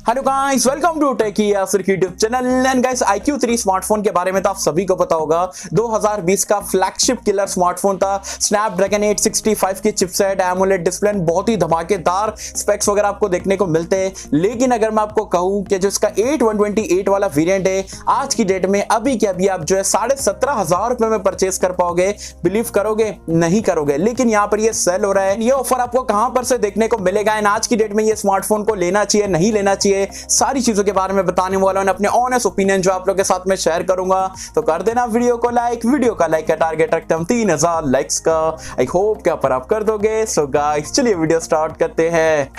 Hello guys, welcome to टेकी यासर की YouTube channel. And guys, iQOO 3 smartphone के बारे में तो आप सभी को पता होगा। 2020 का फ्लैगशिप किलर स्मार्टफोन था। स्नैपड्रैगन 865 की चिपसेट, एमोलेड डिस्प्ले, बहुत ही धमाकेदार स्पेक्स वगैरह आपको देखने को मिलते हैं। लेकिन अगर मैं आपको कहूं कि जो इसका 8128 वाला वेरिएंट है, आज की डेट में अभी के अभी आप जो है 17,500 रुपए में परचेस कर पाओगे। बिलीव करोगे? नहीं करोगे। लेकिन यहाँ पर ये सेल हो रहा है। ये ऑफर आपको कहां पर से देखने को मिलेगा एंड आज की डेट में ये स्मार्टफोन को लेना चाहिए, नहीं लेना चाहिए, सारी चीजों के बारे में बताने वाला हूं। अपने ऑनेस्ट ओपिनियन जो आप लोगों के साथ में शेयर करूंगा। तो कर देना वीडियो को लाइक। वीडियो का लाइक का टारगेट रखते हम 3000 लाइक्स का। आई होप कि आप कर दोगे। सो गाइस, चलिए वीडियो स्टार्ट करते हैं।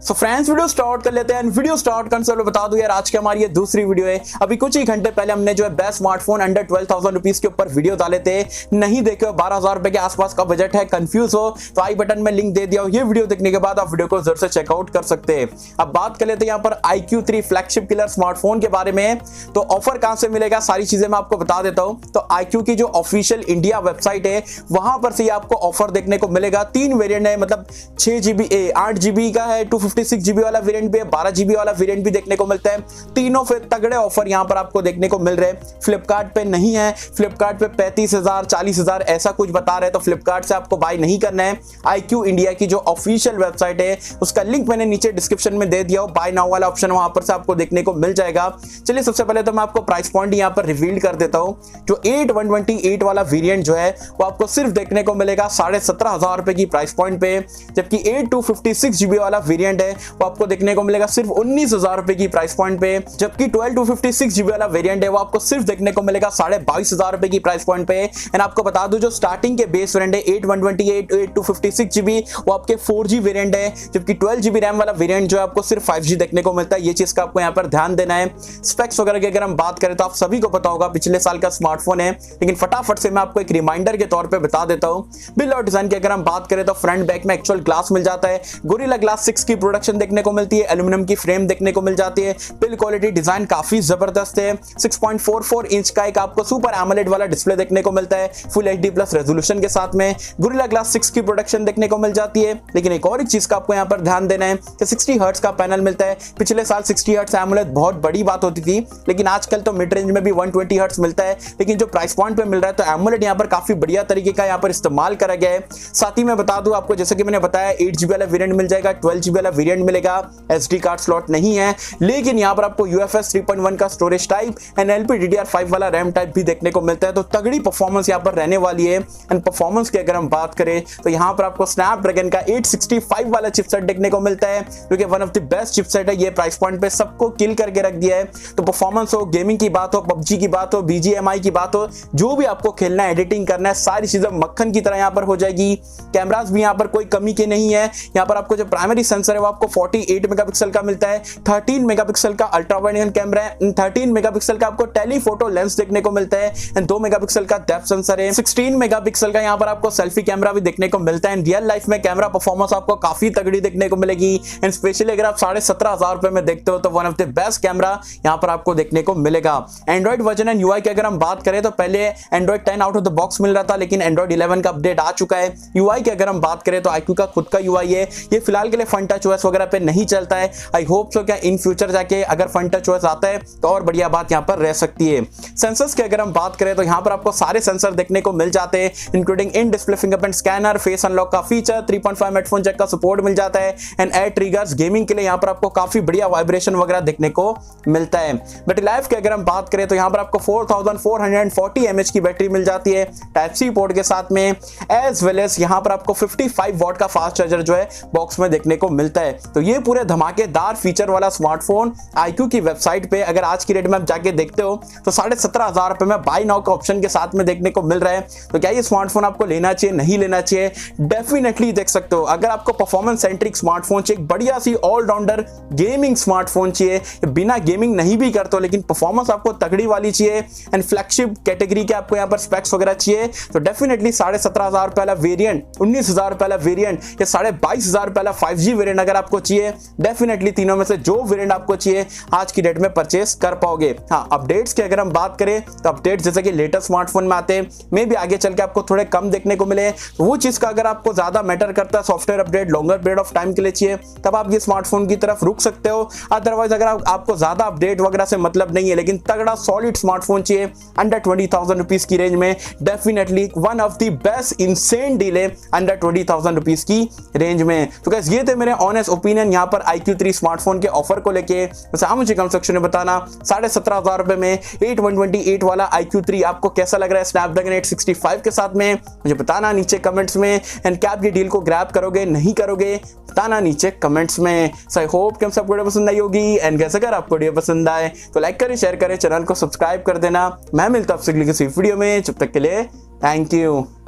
सो फ्रेंड्स, वीडियो स्टार्ट कर लेते हैं। वीडियो स्टार्ट करने से बता दूं यार, आज की हमारी ये दूसरी वीडियो है। अभी कुछ ही घंटे पहले हमने जो है बेस्ट स्मार्टफोन अंडर 12,000 रुपीज के ऊपर वीडियो डाले थे। नहीं देखे हो, 12,000 रुपए के आसपास का बजट है, कंफ्यूज हो तो आई बटन में लिंक दे दिया हो। ये वीडियो देखने के बाद आप वीडियो को जरूर से चेकआउट कर सकते हैं। अब बात कर लेते हैं यहाँ पर iQOO 3 फ्लैगशिप किलर स्मार्टफोन के बारे में। तो ऑफर कहां से मिलेगा, सारी चीजें मैं आपको बता देता हूं। तो iQOO की जो ऑफिशियल इंडिया वेबसाइट है, वहां पर से आपको ऑफर देखने को मिलेगा। 3 वेरिएंट है, मतलब 6GB 8GB का है, 256GB वाला वेरिएंट भी है, 12GB वाला वेरिएंट भी देखने को मिलता है। तीनों फिर तगड़े ऑफर यहां पर आपको देखने को मिल रहे हैं। फ्लिपकार्ट पे नहीं है। फ्लिपकार्ट पे 35,000 40,000 ऐसा कुछ बता रहे हैं, तो फ्लिपकार्ट से आपको बाय नहीं करना है। iQOO इंडिया की जो ऑफिशियल वेबसाइट है, उसका लिंक मैंने नीचे डिस्क्रिप्शन में दे दिया हो। बाय नाउ वाला ऑप्शन वहां पर से आपको देखने को मिल जाएगा। चलिए, सबसे पहले तो मैं आपको प्राइस पॉइंट यहां पर रिवील कर देता हूं। जो 8128 वाला वेरिएंट जो है, वो आपको सिर्फ देखने को मिलेगा 17,500 रुपए की प्राइस पॉइंट पे। जबकि 8256GB वाला वेरिएंट है, वो आपको देखने को मिलेगा सिर्फ 19,000 रुपए की प्राइस पॉइंट पे। जबकि 12256GB वाला वेरिएंट है, वो आपको सिर्फ देखने को मिलेगा 22,500 रुपए की प्राइस पॉइंट पे। एंड आपको बता दूं, जो स्टार्टिंग के बेस वेरिएंट है 8128 8256GB, वो आपके 4G वेरिएंट है। जबकि 12GB रैम वाला वेरिएंट जो है, आपको सिर्फ 5G देखने को मिलता है। ये चीज का आपको यहाँ पर ध्यान देना है। स्पेक्स वगैरह की अगर हम बात करें तो आप सभी को पता होगा, पिछले साल का स्मार्टफोन है, लेकिन फटाफट से मैं आपको एक रिमाइंडर के तौर पर बता देता हूँ। बिल्ड और डिजाइन की अगर हम बात करें तो फ्रंट बैक में एक्चुअल ग्लास मिल जाता है। गोरिल्ला ग्लास 6 की प्रोडक्शन देखने को मिलती है। एल्यूमिनियम की फ्रेम देखने को मिल जाती है। बिल्ड क्वालिटी डिजाइन काफी जबरदस्त है। 6.44 इंच का एक आपको सुपर एमोलेड वाला डिस्प्ले देखने को मिलता है, फुल HD प्लस रेजोल्यूशन के साथ में। गोरिल्ला ग्लास 6 की प्रोडक्शन देखने को मिल जाती है। लेकिन एक और एक चीज का आपको यहाँ पर ध्यान देना है कि 60 हर्ट्ज का पैनल मिलता है। पिछले साल 60 हर्ट्ज एमोलेड बहुत बड़ी बात होती थी, लेकिन आजकल तो मिड रेंज में भी 120 हर्ट्ज मिलता है। लेकिन जो प्राइस पॉइंट पे मिल रहा है, तो एमोलेड यहाँ पर काफी बढ़िया तरीके का यहाँ पर इस्तेमाल करा गया है। साथ ही मैं बता दूं आपको, जैसे कि मैंने बताया, 8GB वाला वेरिएंट मिल जाएगा, 12GB वाला वेरिएंट मिलेगा। SD कार्ड स्लॉट नहीं है, लेकिन यहाँ पर आपको UFS 3.1 का स्टोरेज टाइप एंड LPDDR5 वाला रैम टाइप भी देखने को मिलता है। तो तगड़ी परफॉर्मेंस यहाँ पर रहने वाली है। एंड परफॉर्मेंस की अगर हम बात करें तो यहाँ पर आपको स्नैपड्रैगन का 865 वाला चिपसेट देखने को मिलता है, जो कि one of the best chipset है। ये प्राइस पॉइंट पे सबको किल करके रख दिया है। तो परफॉर्मेंस हो, गेमिंग की बात हो, PUBG की बात हो, BGMI की बात हो, जो भी आपको खेलना है, एडिटिंग करना है, सारी चीजें मक्खन की तरह यहाँ पर हो जाएगी। कैमरास भी यहाँ पर कोई कमी के नहीं है। यहाँ पर आपको जो प्राइमरी सेंसर है, वो आपको 48 मेगापिक्सल का मिलता है। 13 मेगापिक्सल का अल्ट्रा वाइड एंगल कैमरा है। 13 मेगापिक्सल का आपको टेलीफोटो लेंस देखने को मिलता है। एंड 2 मेगापिक्सल का डेप्थ सेंसर है। 16 मेगापिक्सल का यहाँ पर आपको सेल्फी कैमरा भी देखने को मिलता है। रियल लाइफ में कैमरा परफॉर्मेंस आपको काफी तगड़ी देखने को मिलेगी। एंड स्पेशली अगर आप 17,500 रुपए में देखते हो, तो one of the best camera यहाँ पर आपको देखने को मिलेगा। एंड्रॉइड वर्जन एंड UI की अगर हम बात करें तो पहले Android 10 out of the box मिल रहा था, लेकिन एंड्रॉइड 11 का अपडेट आ चुका है। UI की अगर हम बात करें तो iQOO का खुद का UI है। ये फिलहाल के लिए फन टच OS वगैरह पे नहीं चलता है। आई होप सो क्या इन फ्यूचर जाके अगर फन टच OS आता है तो और बढ़िया बात यहाँ पर रह सकती है। सेंसर्स की अगर हम बात करें तो यहाँ पर आपको सारे सेंसर देखने को मिल जाते हैं, including in display fingerprint scanner, face unlock का फीचर, 3.5 हेडफोन जैक का सपोर्ट मिल जाता है। एंड एयर ट्रिगर्स, गेमिंग के लिए यहाँ पर आपको काफी बढ़िया वाइब्रेशन वगैरह देखने को मिलता है। बैटरी लाइफ की अगर हम बात करें तो यहाँ पर आपको 4440 mAh की बैटरी मिल जाती है टाइप C पोर्ट के साथ में। एज वेल एज यहाँ पर आपको 55 वॉट का फास्ट चार्जर जो है बॉक्स में देखने को मिलता है। तो ये पूरे धमाकेदार फीचर वाला स्मार्टफोन iQOO की वेबसाइट पे अगर आज की डेट में आप जाके देखते हो तो 17,500 रुपए में बाय नाउ का ऑप्शन के साथ में देखने को मिल रहा है। तो क्या ये स्मार्टफोन आपको लेना चाहिए, नहीं लेना चाहिए? डेफिनेटली देख सकते हो। अगर आपको परफॉर्मेंस सेंट्रिक स्मार्टफोन चाहिए, बढ़िया सी ऑलराउंडर गेमिंग स्मार्टफोन चाहिए, बिना गेमिंग नहीं भी करते हो लेकिन परफॉर्मेंस आपको तगड़ी वाली चाहिए एंड फ्लैगशिप कैटेगरी के आपको यहाँ पर स्पेक्स वगैरह चाहिए, तो डेफिनेटली 17,500 रुपए वाला वेरिएंट, 19,000 रुपए वाला वेरिएंट या 22,500 रुपए वाला 5G वेरिएंट अगर आपको चाहिए, चाहिए, डेफिनेटली तीनों में से जो वेरिएंट आपको चाहिए आज की डेट में परचेस कर पाओगे। हाँ, अपडेट्स की अगर हम बात करें तो अपडेट जैसे कि लेटेस्ट स्मार्टफोन में आते हैं, मे भी आगे चल के आपको थोड़े कम देखने को मिले, तो वो चीज का अगर आपको ज्यादा मैटर करता है, software update longer period of time के लिए चाहिए, तब आप ये स्मार्टफोन की तरफ रुक सकते हो। अदरवाइज अगर आपको ज्यादा अपडेट वगैरह से मतलब नहीं है लेकिन तगड़ा सॉलिड स्मार्टफोन चाहिए अंडर 20,000 रुपीज की रेंज में, definitely one of the best insane deal है अंडर 20,000 रुपीज की रेंज में। तो गाइस ये थे मेरे ऑनेस्ट ओपिनियन यहाँ पर iQOO 3 स्मार्टफोन के ऑफर को लेके। वैसे आप मुझे कमेंट सेक्शन में बताना 17,500 रुपए में 8128 वाला iQOO 3 आपको कैसा लग रहा है स्नैपड्रैगन 865 के साथ में, मुझे बताना नीचे कमेंट्स में। एंड क्या आप ये डील को ग्रैब करोगे नहीं करोगे बताना नीचे कमेंट्स में। सो आई होप कि हम सबको वीडियो पसंद आई होगी। एंड कैसे अगर आपको वीडियो पसंद आए तो लाइक करें, शेयर करें, चैनल को सब्सक्राइब कर देना। मैं मिलता हूं आपसे किसी वीडियो में, जब तक के लिए थैंक यू।